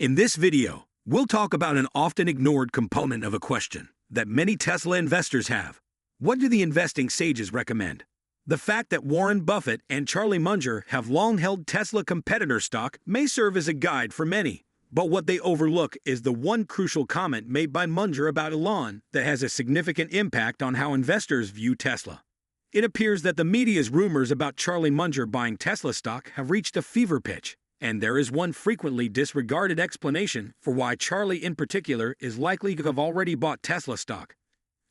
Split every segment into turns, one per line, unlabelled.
In this video, we'll talk about an often ignored component of a question that many Tesla investors have. What do the investing sages recommend? The fact that Warren Buffett and Charlie Munger have long held Tesla competitor stock may serve as a guide for many, but what they overlook is the one crucial comment made by Munger about Elon that has a significant impact on how investors view Tesla. It appears that the media's rumors about Charlie Munger buying Tesla stock have reached a fever pitch, and there is one frequently disregarded explanation for why Charlie in particular is likely to have already bought Tesla stock.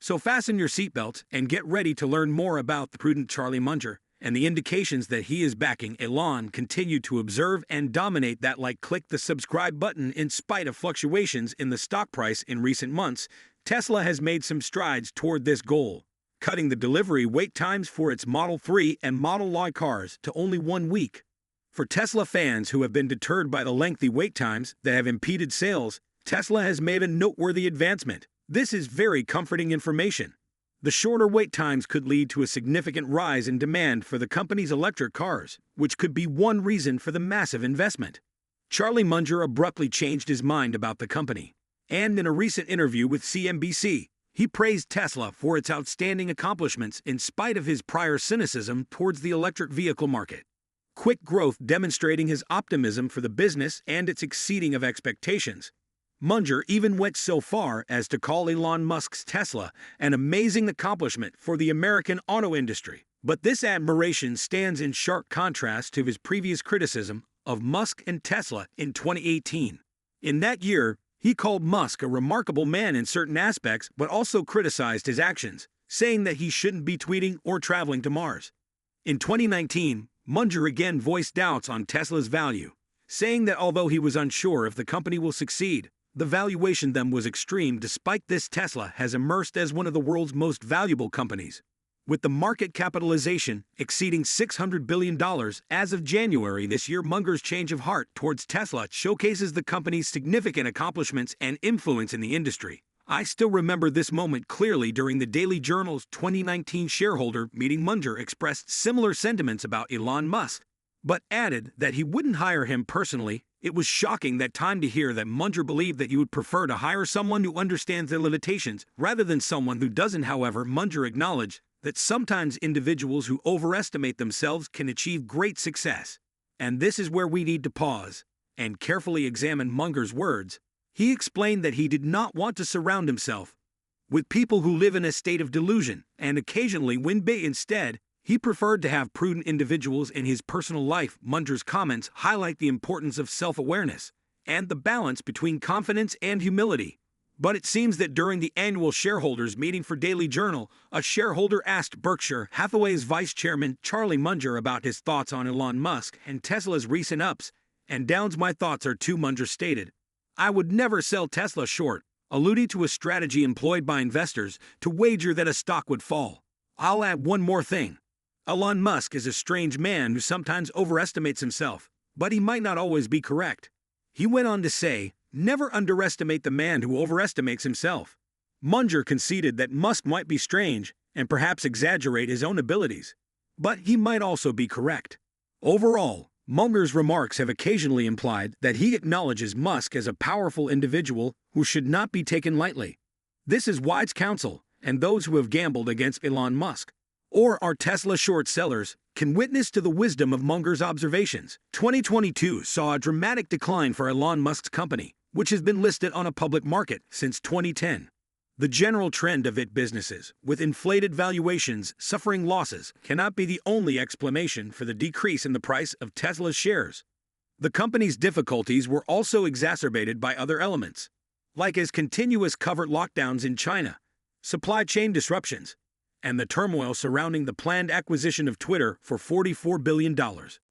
So fasten your seatbelts and get ready to learn more about the prudent Charlie Munger and the indications that he is backing Elon. Continue to observe and dominate that like. Click the subscribe button. In spite of fluctuations in the stock price in recent months, Tesla has made some strides toward this goal, cutting the delivery wait times for its Model 3 and Model Y cars to only 1 week. For Tesla fans who have been deterred by the lengthy wait times that have impeded sales, Tesla has made a noteworthy advancement. This is very comforting information. The shorter wait times could lead to a significant rise in demand for the company's electric cars, which could be one reason for the massive investment. Charlie Munger abruptly changed his mind about the company, and in a recent interview with CNBC, he praised Tesla for its outstanding accomplishments in spite of his prior cynicism towards the electric vehicle market. Quick growth demonstrating his optimism for the business and its exceeding of expectations. Munger even went so far as to call Elon Musk's Tesla an amazing accomplishment for the American auto industry. But this admiration stands in sharp contrast to his previous criticism of Musk and Tesla in 2018. In that year, he called Musk a remarkable man in certain aspects but also criticized his actions, saying that he shouldn't be tweeting or traveling to Mars. In 2019, Munger again voiced doubts on Tesla's value, saying that although he was unsure if the company will succeed, the valuation then was extreme. Despite this, Tesla has emerged as one of the world's most valuable companies, with the market capitalization exceeding $600 billion as of January this year. Munger's change of heart towards Tesla showcases the company's significant accomplishments and influence in the industry. I still remember this moment clearly during the Daily Journal's 2019 shareholder meeting. Munger expressed similar sentiments about Elon Musk, but added that he wouldn't hire him personally. It was shocking that time to hear that Munger believed that you would prefer to hire someone who understands their limitations rather than someone who doesn't. However, Munger acknowledged that sometimes individuals who overestimate themselves can achieve great success. And this is where we need to pause and carefully examine Munger's words. He explained that he did not want to surround himself with people who live in a state of delusion and occasionally win big. Instead, he preferred to have prudent individuals in his personal life. Munger's comments highlight the importance of self-awareness and the balance between confidence and humility. But it seems that during the annual shareholders meeting for Daily Journal, a shareholder asked Berkshire Hathaway's vice chairman Charlie Munger about his thoughts on Elon Musk and Tesla's recent ups and downs. "My thoughts are too," Munger stated. "I would never sell Tesla short," alluding to a strategy employed by investors to wager that a stock would fall. "I'll add one more thing. Elon Musk is a strange man who sometimes overestimates himself, but he might not always be correct." He went on to say, "Never underestimate the man who overestimates himself." Munger conceded that Musk might be strange and perhaps exaggerate his own abilities, but he might also be correct. Overall, Munger's remarks have occasionally implied that he acknowledges Musk as a powerful individual who should not be taken lightly. This is wise counsel, and those who have gambled against Elon Musk or are Tesla short sellers can witness to the wisdom of Munger's observations. 2022 saw a dramatic decline for Elon Musk's company, which has been listed on a public market since 2010. The general trend of its businesses, with inflated valuations suffering losses, cannot be the only explanation for the decrease in the price of Tesla's shares. The company's difficulties were also exacerbated by other elements, like its continuous covert lockdowns in China, supply chain disruptions, and the turmoil surrounding the planned acquisition of Twitter for $44 billion,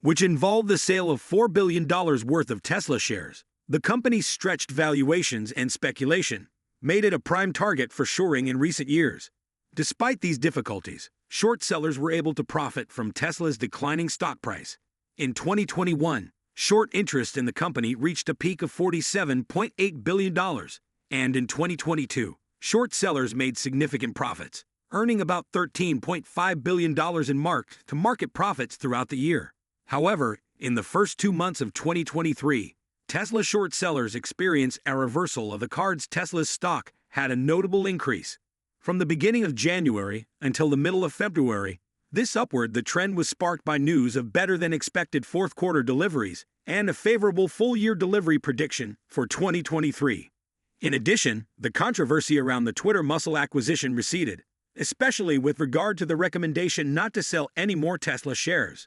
which involved the sale of $4 billion worth of Tesla shares. The company's stretched valuations and speculation made it a prime target for shorting in recent years. Despite these difficulties, short sellers were able to profit from Tesla's declining stock price. In 2021, short interest in the company reached a peak of $47.8 billion, and in 2022, short sellers made significant profits, earning about $13.5 billion in mark-to-market profits throughout the year. However, in the first 2 months of 2023, Tesla short sellers experienced a reversal of the cards. Tesla's stock had a notable increase. From the beginning of January until the middle of February, the trend was sparked by news of better-than-expected fourth-quarter deliveries and a favorable full-year delivery prediction for 2023. In addition, the controversy around the Twitter Muscle acquisition receded, especially with regard to the recommendation not to sell any more Tesla shares.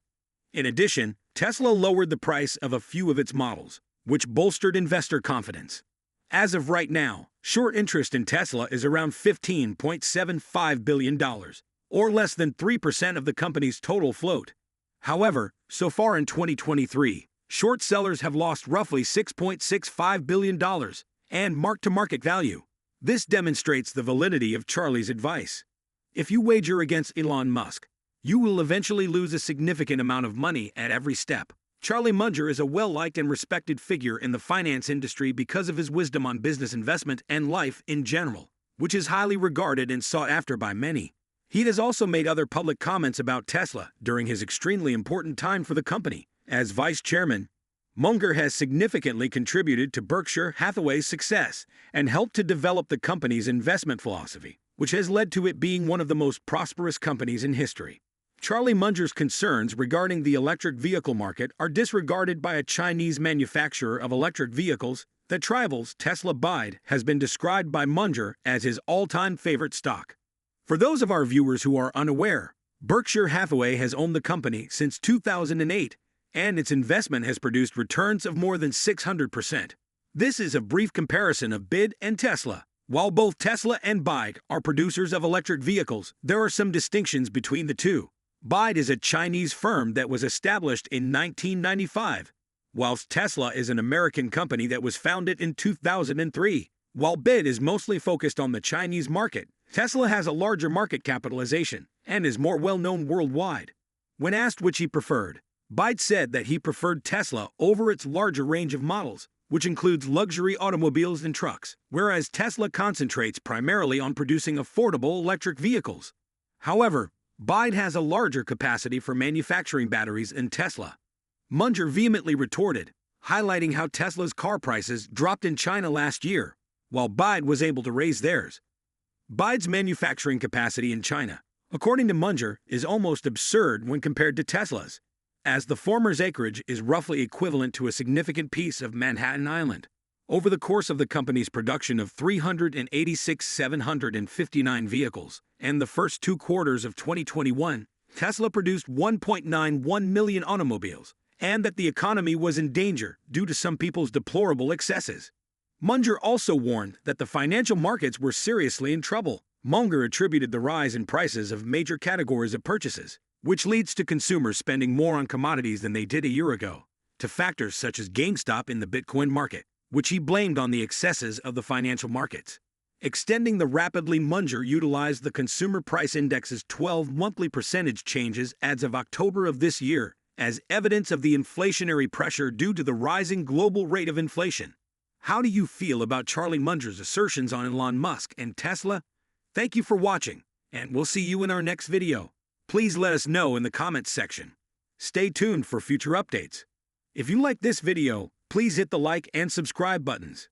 In addition, Tesla lowered the price of a few of its models, which bolstered investor confidence. As of right now, short interest in Tesla is around $15.75 billion, or less than 3% of the company's total float. However, so far in 2023, short sellers have lost roughly $6.65 billion and mark-to-market value. This demonstrates the validity of Charlie's advice. If you wager against Elon Musk, you will eventually lose a significant amount of money at every step. Charlie Munger is a well-liked and respected figure in the finance industry because of his wisdom on business investment and life in general, which is highly regarded and sought after by many. He has also made other public comments about Tesla during his extremely important time for the company. As vice chairman, Munger has significantly contributed to Berkshire Hathaway's success and helped to develop the company's investment philosophy, which has led to it being one of the most prosperous companies in history. Charlie Munger's concerns regarding the electric vehicle market are disregarded by a Chinese manufacturer of electric vehicles that rivals Tesla. BYD has been described by Munger as his all-time favorite stock. For those of our viewers who are unaware, Berkshire Hathaway has owned the company since 2008, and its investment has produced returns of more than 600%. This is a brief comparison of BYD and Tesla. While both Tesla and BYD are producers of electric vehicles, there are some distinctions between the two. BYD is a Chinese firm that was established in 1995, whilst Tesla is an American company that was founded in 2003. While BYD is mostly focused on the Chinese market, Tesla has a larger market capitalization and is more well-known worldwide. When asked which he preferred, BYD said that he preferred Tesla over its larger range of models, which includes luxury automobiles and trucks, whereas Tesla concentrates primarily on producing affordable electric vehicles. However, BYD has a larger capacity for manufacturing batteries than Tesla. Munger vehemently retorted, highlighting how Tesla's car prices dropped in China last year, while BYD was able to raise theirs. BYD's manufacturing capacity in China, according to Munger, is almost absurd when compared to Tesla's, as the former's acreage is roughly equivalent to a significant piece of Manhattan Island. Over the course of the company's production of 386,759 vehicles and the first 2 quarters of 2021, Tesla produced 1.91 million automobiles, and that the economy was in danger due to some people's deplorable excesses. Munger also warned that the financial markets were seriously in trouble. Munger attributed the rise in prices of major categories of purchases, which leads to consumers spending more on commodities than they did a year ago, to factors such as GameStop in the Bitcoin market, which he blamed on the excesses of the financial markets. Extending the rapidly, Munger utilized the Consumer Price Index's 12 monthly percentage changes as of October of this year as evidence of the inflationary pressure due to the rising global rate of inflation. How do you feel about Charlie Munger's assertions on Elon Musk and Tesla? Thank you for watching, and we'll see you in our next video. Please let us know in the comments section. Stay tuned for future updates. If you like this video, please hit the like and subscribe buttons.